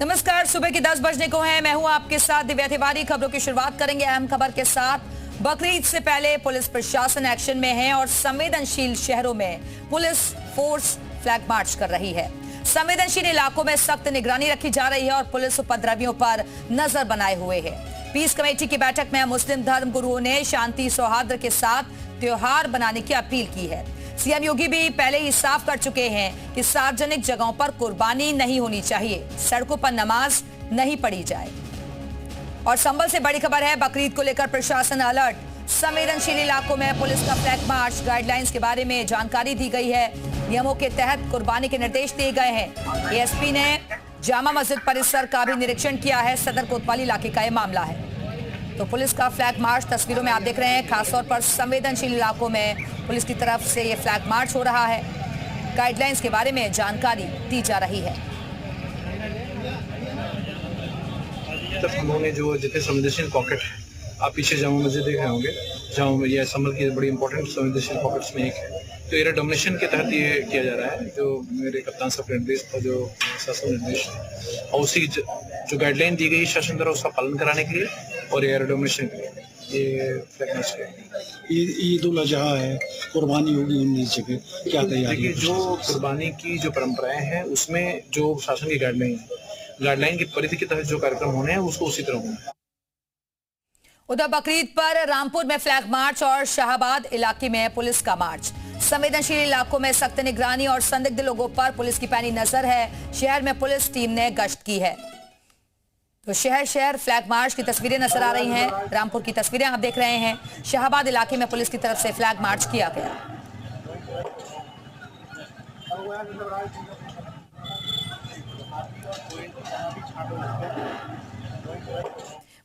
नमस्कार, सुबह के 10 बजने को है। मैं हूं आपके साथ दिव्या तिवारी। खबरों की शुरुआत करेंगे अहम खबर के साथ। बकरीद से पहले पुलिस प्रशासन एक्शन में है और संवेदनशील शहरों में पुलिस फोर्स फ्लैग मार्च कर रही है। संवेदनशील इलाकों में सख्त निगरानी रखी जा रही है और पुलिस उपद्रवियों पर नजर बनाए हुए है। पीस कमेटी की बैठक में मुस्लिम धर्म गुरुओं ने शांति सौहार्द के साथ त्योहार बनाने की अपील की है। सीएम योगी भी पहले ही साफ कर चुके हैं कि सार्वजनिक जगहों पर कुर्बानी नहीं होनी चाहिए, सड़कों पर नमाज नहीं पढ़ी जाए। और संभल से बड़ी खबर है, बकरीद को लेकर प्रशासन अलर्ट। संवेदनशील इलाकों में पुलिस का फ्लैग मार्च, गाइडलाइंस के बारे में जानकारी दी गई है। नियमों के तहत कुर्बानी के निर्देश दिए गए हैं। एएसपी ने जामा मस्जिद परिसर का भी निरीक्षण किया है। सदर कोतवाली इलाके का यह मामला है। तो पुलिस का फ्लैग मार्च तस्वीरों में आप देख रहे हैं। खासतौर पर संवेदनशील इलाकों में पुलिस की तरफ से ये फ्लैग मार्च हो रहा है। गाइडलाइंस के बारे में जानकारी दी जा रही है। उन्होंने जो जितने संवेदनशील पॉकेट है, आप पीछे जामा मस्जिद देख रहे होंगे, जहाँ ये संभल की बड़ी इंपॉर्टेंट संवेदनशील पॉकेट्स में एक है। तो एरिया डोमिनेशन के तहत ये किया जा रहा है, जो मेरे कप्तान साहब का निर्देश था, जो शासन निर्देश है, और उसी जो गाइडलाइन दी गई शासन द्वारा उसका पालन कराने के लिए और एरिया डोमिनेशन के लिए ये फ्लैग मार्च है। ईद उल अजहा है, कुर्बानी होगी 19 जगह, क्या तैयारी है? जो कुर्बानी की जो परंपराएं हैं उसमें जो शासन की गाइडलाइन की परिधि के तहत जो कार्यक्रम होने हैं उसको उसी तरह होना है। उधर बकरीद पर रामपुर में फ्लैग मार्च और शाहबाद इलाके में पुलिस का मार्च। संवेदनशील इलाकों में सख्त निगरानी और संदिग्ध लोगों पर पुलिस की पैनी नजर है। शहर में पुलिस टीम ने गश्त की है। तो शहर फ्लैग मार्च की तस्वीरें नजर आ रही हैं। रामपुर की तस्वीरें आप देख रहे हैं। शाहबाद इलाके में पुलिस की तरफ से फ्लैग मार्च किया गया।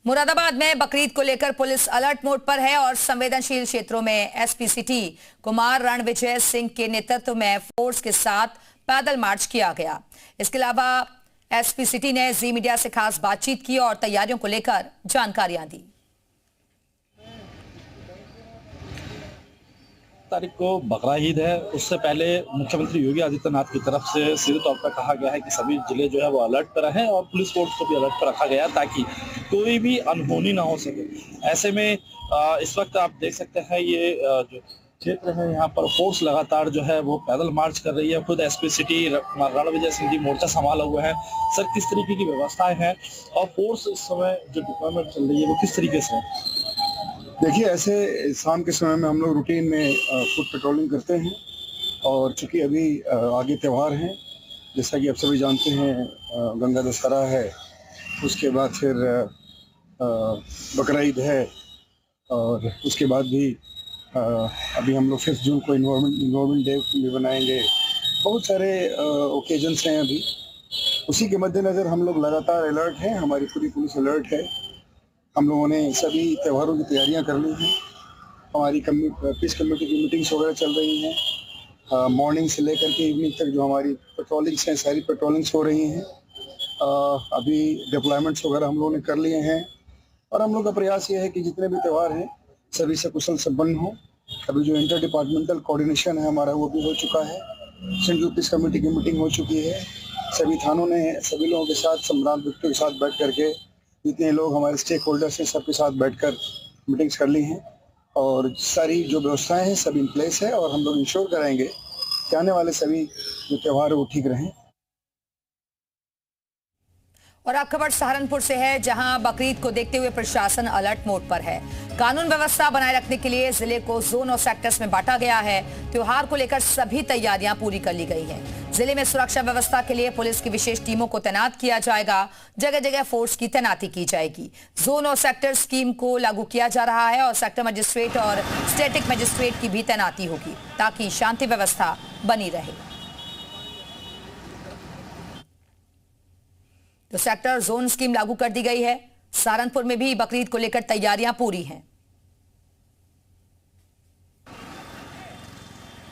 मुरादाबाद में बकरीद को लेकर पुलिस अलर्ट मोड पर है और संवेदनशील क्षेत्रों में एसपी सिटी कुमार रणविजय सिंह के नेतृत्व में फोर्स के साथ पैदल मार्च किया गया। इसके अलावा एसपी सिटी ने जी मीडिया से खास बातचीत की और तैयारियों को लेकर जानकारियां दी। तारीख को बकरा ईद है, उससे पहले मुख्यमंत्री योगी आदित्यनाथ की तरफ से सीधे तौर पर कहा गया है कि सभी जिले जो है वो अलर्ट पर रहें और पुलिस फोर्स को भी अलर्ट पर रखा गया है ताकि कोई भी अनहोनी ना हो सके। ऐसे में इस वक्त आप देख सकते हैं ये जो क्षेत्र है यहाँ पर फोर्स लगातार जो है वो पैदल मार्च कर रही है। खुद एसपी सिटी रणविजय सिंह जी मोर्चा संभाला हुआ है। सर, किस तरीके की व्यवस्थाएं हैं और फोर्स इस समय जो डिप्लॉयमेंट चल रही है वो किस तरीके से है? देखिए, ऐसे शाम के समय में हम लोग रूटीन में फुट पेट्रोलिंग करते हैं और चूंकि अभी आगे त्यौहार हैं, जैसा कि आप सभी जानते हैं, गंगा दशहरा है, उसके बाद फिर बकरा ईद है और उसके बाद भी अभी हम लोग 5 जून को इन्वायरमेंट डे भी बनाएंगे। बहुत सारे ओकेजन्स हैं अभी। उसी के मद्देनज़र हम लोग लगातार अलर्ट हैं, हमारी पूरी पुलिस अलर्ट है। हम लोगों ने सभी त्योहारों की तैयारियां कर ली हैं। हमारी पीस कमेटी की मीटिंग्स वगैरह चल रही हैं। मॉर्निंग से लेकर के इवनिंग तक जो हमारी पेट्रोलिंग्स हैं, सारी पेट्रोलिंग्स हो रही हैं। अभी डिप्लॉयमेंट्स वगैरह हम लोगों ने कर लिए हैं और हम लोग का प्रयास ये है कि जितने भी त्यौहार हैं सभी से कुशल संपन्न हो। अभी जो इंटर डिपार्टमेंटल कोऑर्डिनेशन है हमारा, वो भी हो चुका है। सेंट्रल पीस कमेटी की मीटिंग हो चुकी है। सभी थानों ने सभी लोगों के साथ, सम्राट व्यक्तियों के साथ बैठ करके, जितने लोग हमारे स्टेक होल्डर्स हैं सबके साथ बैठकर मीटिंग्स कर ली हैं और सारी जो व्यवस्थाएं हैं सब इन प्लेस है और हम लोग इंश्योर कराएंगे कि आने वाले सभी जो त्यौहार है वो ठीक रहें। और अब खबर सहारनपुर से है, जहां बकरीद को देखते हुए प्रशासन अलर्ट मोड पर है। कानून व्यवस्था बनाए रखने के लिए जिले को जोन और सेक्टर्स में बांटा गया है। त्योहार को लेकर सभी तैयारियां पूरी कर ली गई हैं। जिले में सुरक्षा व्यवस्था के लिए पुलिस की विशेष टीमों को तैनात किया जाएगा। जगह जगह फोर्स की तैनाती की जाएगी। जोन और सेक्टर स्कीम को लागू किया जा रहा है और सेक्टर मजिस्ट्रेट और स्टैटिक मजिस्ट्रेट की भी तैनाती होगी ताकि शांति व्यवस्था बनी रहे। तो सेक्टर जोन स्कीम लागू कर दी गई है। सहारनपुर में भी बकरीद को लेकर तैयारियां पूरी हैं।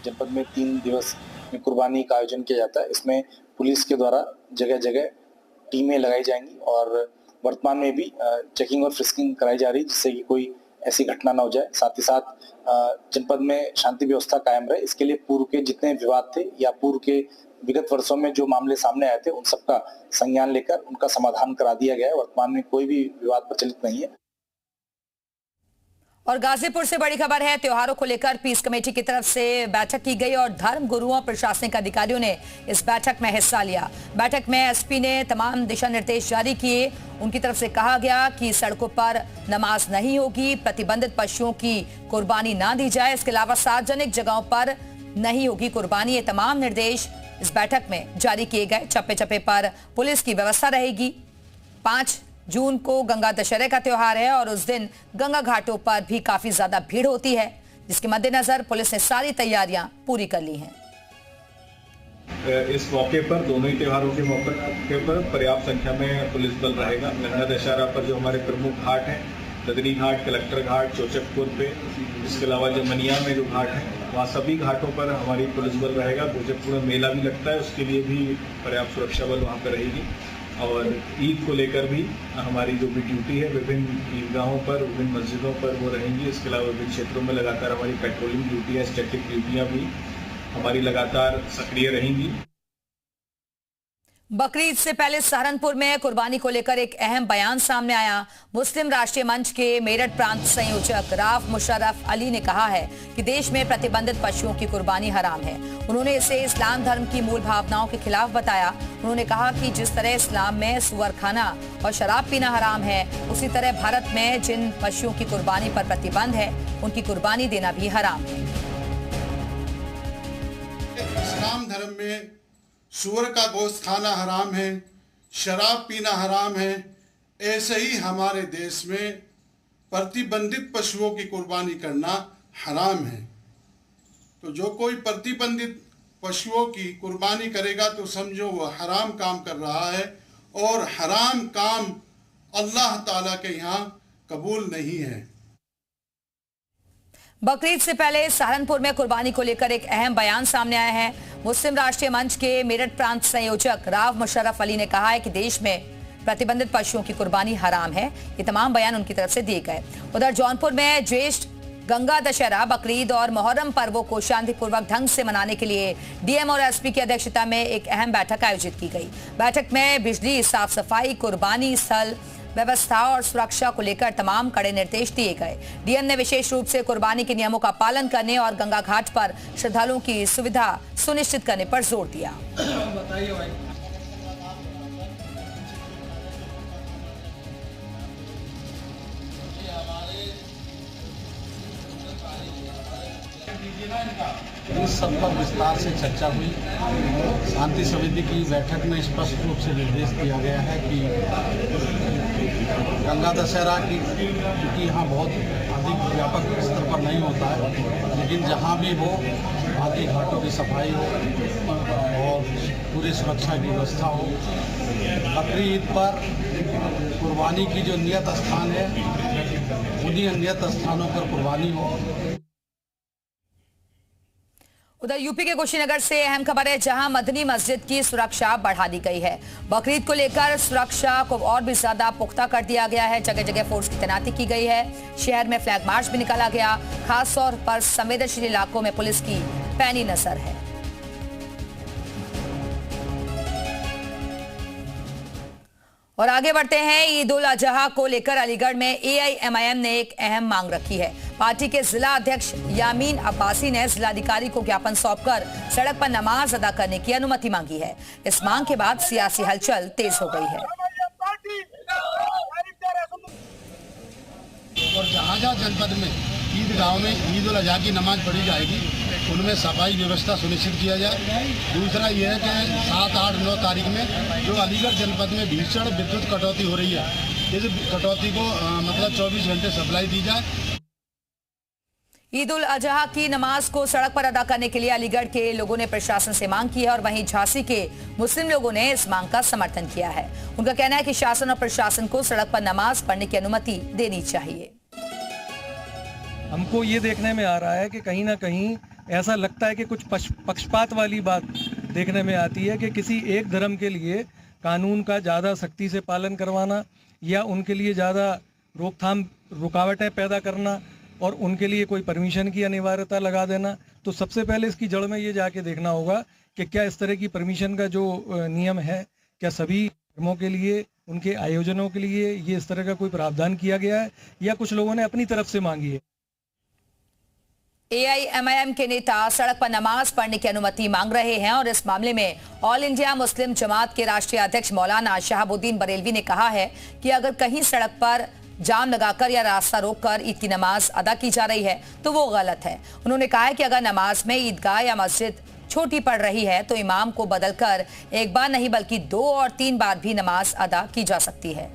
जनपद में 3 दिवस में कुर्बानी का आयोजन किया जाता है। इसमें पुलिस के द्वारा जगह जगह टीमें लगाई जाएंगी और वर्तमान में भी चेकिंग और फ्रिस्किंग कराई जा रही है, जिससे कि कोई ऐसी घटना ना हो जाए। साथ ही साथ जनपद में शांति व्यवस्था कायम रहे, इसके लिए पूर्व के जितने विवाद थे या पूर्व के विगत वर्षों में जो मामले सामने आए थे उन सबका संज्ञान लेकर उनका समाधान करा दिया गया है। वर्तमान में कोई भी विवाद प्रचलित नहीं है। और गाजीपुर से बड़ी खबर है, त्योहारों को लेकर पीस कमेटी की तरफ से बैठक की गई और धर्म गुरुओं और प्रशासनिक अधिकारियों ने इस बैठक में हिस्सा लिया। बैठक में एसपी ने तमाम दिशा निर्देश जारी किए। उनकी तरफ से कहा गया कि सड़कों पर नमाज नहीं होगी, प्रतिबंधित पशुओं की कुर्बानी ना दी जाए, इसके अलावा सार्वजनिक जगहों पर नहीं होगी कुर्बानी। ये तमाम निर्देश इस बैठक में जारी किए गए। चप्पे चप्पे पर पुलिस की व्यवस्था रहेगी। 5 जून को गंगा दशहरे का त्योहार है और उस दिन गंगा घाटों पर भी काफी ज्यादा भीड़ होती है, जिसके मद्देनजर पुलिस ने सारी तैयारियां पूरी कर ली हैं। इस मौके पर दोनों ही त्योहारों के मौके पर पर्याप्त संख्या में पुलिस बल रहेगा। गंगा दशहरा पर जो हमारे प्रमुख घाट हैं, ददरी घाट, कलेक्टर घाट, चौचकपुर पे, इसके अलावा जो मनिया में जो घाट है वहाँ सभी घाटों पर हमारी पुलिस बल रहेगा। चौचकपुर में मेला भी लगता है, उसके लिए भी पर्याप्त सुरक्षा बल वहाँ पर रहेगी। और ईद को लेकर भी हमारी जो भी ड्यूटी है विभिन्न ईदगाहों पर, विभिन्न मस्जिदों पर वो रहेंगी। इसके अलावा विभिन्न क्षेत्रों में लगातार हमारी पेट्रोलिंग ड्यूटी है, स्टैटिक ड्यूटियाँ भी हमारी लगातार सक्रिय रहेंगी। बकरीद से पहले सहारनपुर में कुर्बानी को लेकर एक अहम बयान सामने आया। मुस्लिम राष्ट्रीय मंच के मेरठ प्रांत संयोजक राव मुशर्रफ अली ने कहा है कि देश में प्रतिबंधित पशुओं की कुर्बानी हराम है। उन्होंने इसे इस्लाम धर्म की मूल भावनाओं के खिलाफ बताया। उन्होंने कहा कि जिस तरह इस्लाम में सुअर खाना और शराब पीना हराम है, उसी तरह भारत में जिन पशुओं की कुर्बानी पर प्रतिबंध है उनकी कुर्बानी देना भी हराम है। इस्लाम धर्म में सूअर का गोश्त खाना हराम है, शराब पीना हराम है। ऐसे ही हमारे देश में प्रतिबंधित पशुओं की कुर्बानी करना हराम है। तो जो कोई प्रतिबंधित पशुओं की कुर्बानी करेगा तो समझो वह हराम काम कर रहा है, और हराम काम अल्लाह ताला के यहाँ कबूल नहीं है। बकरीद से पहले सहारनपुर में कुर्बानी को लेकर एक अहम बयान सामने आया है। मुस्लिम राष्ट्रीय मंच के मेरठ प्रांत संयोजक राव मुशर्रफ अली ने कहा है कि देश में प्रतिबंधित पशुओं की कुर्बानी हराम है। ये तमाम बयान उनकी तरफ से दिए गए। उधर जौनपुर में ज्येष्ठ गंगा दशहरा, बकरीद और मोहर्रम पर्वों को शांतिपूर्वक ढंग से मनाने के लिए डीएम और एसपी की अध्यक्षता में एक अहम बैठक आयोजित की गई। बैठक में बिजली, साफ सफाई, कुर्बानी स्थल व्यवस्था और सुरक्षा को लेकर तमाम कड़े निर्देश दिए गए। डीएम ने विशेष रूप से कुर्बानी के नियमों का पालन करने और गंगा घाट पर श्रद्धालुओं की सुविधा सुनिश्चित करने पर जोर दिया। इस सब पर विस्तार से चर्चा हुई। शांति समिति की बैठक में स्पष्ट रूप से निर्देश दिया गया है कि गंगा दशहरा की, क्योंकि यहाँ बहुत अधिक व्यापक स्तर पर नहीं होता है, लेकिन जहाँ भी हो आदि घाटों की सफाई हो और पूरी सुरक्षा की व्यवस्था हो। बकरी ईद पर कुर्बानी की जो नियत स्थान है उन्हीं नियत स्थानों पर कुर्बानी हो। उधर यूपी के कुशीनगर से अहम खबर है, जहां मदनी मस्जिद की सुरक्षा बढ़ा दी गई है। बकरीद को लेकर सुरक्षा को और भी ज्यादा पुख्ता कर दिया गया है। जगह जगह फोर्स की तैनाती की गई है। शहर में फ्लैग मार्च भी निकाला गया। खास तौर पर संवेदनशील इलाकों में पुलिस की पैनी नजर है। और आगे बढ़ते हैं। ईद उल अजहा को लेकर अलीगढ़ में एआईएमआईएम ने एक अहम मांग रखी है। पार्टी के जिला अध्यक्ष यामीन अब्बासी ने जिलाधिकारी को ज्ञापन सौंपकर सड़क पर नमाज अदा करने की अनुमति मांगी है। इस मांग के बाद सियासी हलचल तेज हो गई है। और जहाँ जनपद में ईदगाहों में ईद उल अजहा की नमाज पढ़ी जाएगी, उनमें सफाई व्यवस्था सुनिश्चित किया जाए। दूसरा यह है कि 7, 8, 9 तारीख में जो अलीगढ़ जनपद में भीषण विद्युत कटौती हो रही है, इस कटौती को मतलब 24 घंटे सप्लाई दी जाए। ईद उल अजहा की नमाज को सड़क पर अदा करने के लिए अलीगढ़ के लोगों ने प्रशासन से मांग की है और वहीं झांसी के मुस्लिम लोगों ने इस मांग का समर्थन किया है। उनका कहना है कि शासन और प्रशासन को सड़क पर नमाज पढ़ने की अनुमति देनी चाहिए। हमको ये देखने में आ रहा है कि कहीं ना कहीं ऐसा लगता है कि कुछ पक्षपात वाली बात देखने में आती है कि किसी एक धर्म के लिए कानून का ज़्यादा सख्ती से पालन करवाना या उनके लिए ज़्यादा रोकथाम रुकावटें पैदा करना और उनके लिए कोई परमिशन की अनिवार्यता लगा देना, तो सबसे पहले इसकी जड़ में ये जाके देखना होगा कि क्या इस तरह की परमिशन का जो नियम है, क्या सभी धर्मों के लिए, उनके आयोजनों के लिए ये इस तरह का कोई प्रावधान किया गया है या कुछ लोगों ने अपनी तरफ से मांगी है। AIMIM के नेता सड़क पर नमाज पढ़ने की अनुमति मांग रहे हैं और इस मामले में ऑल इंडिया मुस्लिम जमात के राष्ट्रीय अध्यक्ष मौलाना शहाबुद्दीन बरेलवी ने कहा है कि अगर कहीं सड़क पर जाम लगाकर या रास्ता रोककर ईद की नमाज अदा की जा रही है तो वो गलत है। उन्होंने कहा है कि अगर नमाज में ईदगाह या मस्जिद छोटी पड़ रही है तो इमाम को बदलकर एक बार नहीं बल्कि 2 और 3 बार भी नमाज अदा की जा सकती है।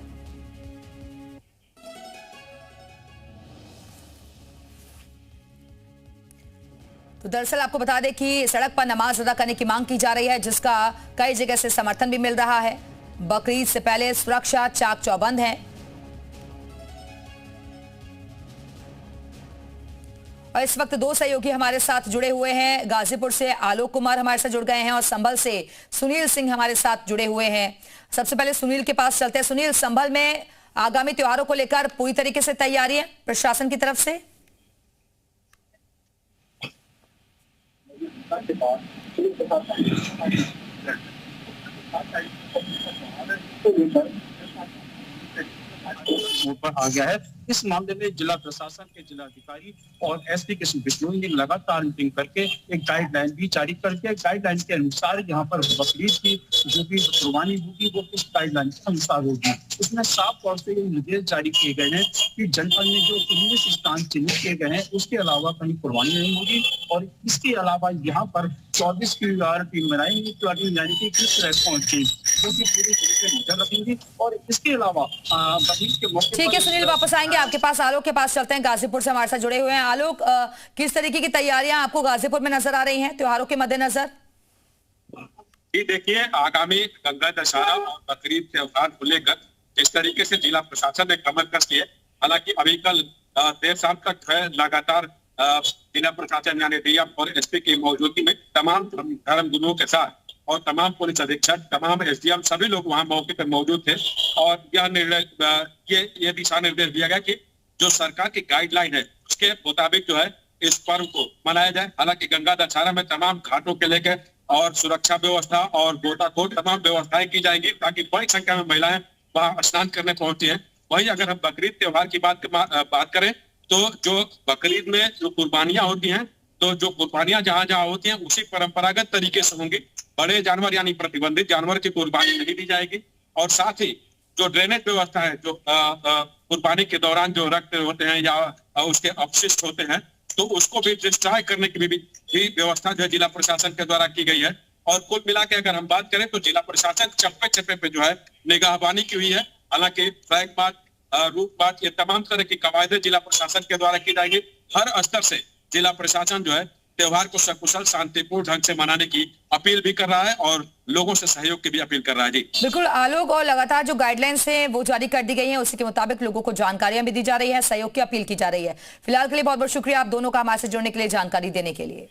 तो दरअसल आपको बता दें कि सड़क पर नमाज अदा करने की मांग की जा रही है, जिसका कई जगह से समर्थन भी मिल रहा है। बकरीद से पहले सुरक्षा चाक चौबंद है और इस वक्त 2 सहयोगी हमारे साथ जुड़े हुए हैं। गाजीपुर से आलोक कुमार हमारे साथ जुड़ गए हैं और संभल से सुनील सिंह हमारे साथ जुड़े हुए हैं। सबसे पहले सुनील के पास चलते हैं। सुनील, संभल में आगामी त्योहारों को लेकर पूरी तरीके से तैयारी है प्रशासन की तरफ से? ऊपर आ गया है। इस मामले में जिला प्रशासन के जिलाधिकारी और एसपी कृष्ण बिश्नोई ने लगातार मीटिंग करके एक गाइडलाइन भी जारी करके गाइडलाइन के अनुसार यहाँ पर बकरीद की जो भी कुर्बानी होगी वो इस गाइडलाइन के अनुसार होगी। इसमें साफ तौर से ये निर्देश जारी किए गए हैं कि जनपद में जो 19 स्थान चिन्हित किए गए हैं उसके अलावा कहीं कुर्बानी नहीं होगी और इसके अलावा यहाँ पर 24 QR टीम बनाएंगी, यानी कि क्विक रेस्पॉन्स टीम जो कि पूरी तरह से नजर रखेंगी। और इसके अलावा बकरीद के मौके ठीक है सुनील, वापस आएंगे आपके पास। आलोक के पास चलते हैं, गाजीपुर से हमारे साथ जुड़े हुए हैं। आलोक, किस तरीके की तैयारियां आपको गाजीपुर में नजर आ रही हैं त्योहारों के मद्देनजर? ये देखिए, आगामी गंगा दशहरा और बकरीद त्योहार को लेकर इस तरीके से जिला प्रशासन ने कमर कस की है। हालांकि अभी कल देर शाम तक लगातार जिला प्रशासन यानी डीएम और एसपी की मौजूदगी में तमाम धर्मगुरुओं के साथ और तमाम पुलिस अधीक्षक, तमाम एसडीएम, सभी लोग वहां मौके पर मौजूद थे और यह निर्णय ये दिशा निर्देश दिया गया कि जो सरकार की गाइडलाइन है उसके मुताबिक जो है इस पर्व को मनाया जाए। हालांकि गंगा दशहरा में तमाम घाटों के लेकर और सुरक्षा व्यवस्था और गोताखोर तमाम व्यवस्थाएं की जाएंगी ताकि बड़ी संख्या में महिलाएं वहां स्नान करने पहुंची है। वहीं अगर हम बकरीद त्योहार की बात करें तो जो बकरीद में जो कुर्बानियां होती हैं तो जो कुर्बानियां जहां होती हैं उसी परंपरागत तरीके से होंगी। बड़े जानवर यानी प्रतिबंधित जानवर की कुर्बानी नहीं दी जाएगी और साथ ही जो ड्रेनेज व्यवस्था है, जो कुर्बानी के दौरान जो रक्त होते हैं या उसके अपशिष्ट होते हैं तो उसको भी डिस्ट्रॉय करने की भी व्यवस्था जो है जिला प्रशासन के द्वारा की गई है। और कुल मिला के अगर हम बात करें तो जिला प्रशासन चप्पे पे जो है निगाहबानी की हुई है। हालांकि फ्लैग मार्च, रूट मार्च, ये तमाम तरह की कवायदें जिला प्रशासन के द्वारा की जाएगी। हर स्तर से जिला प्रशासन जो है त्योहार को सकुशल शांतिपूर्ण ढंग से मनाने की अपील भी कर रहा है और लोगों से सहयोग की भी अपील कर रहा है। जी बिल्कुल आलोक, और लगातार जो गाइडलाइंस हैं वो जारी कर दी गई हैं, उसी के मुताबिक लोगों को जानकारियां भी दी जा रही है, सहयोग की अपील की जा रही है। फिलहाल के लिए बहुत बहुत शुक्रिया आप दोनों का हमारे से जुड़ने के लिए, जानकारी देने के लिए।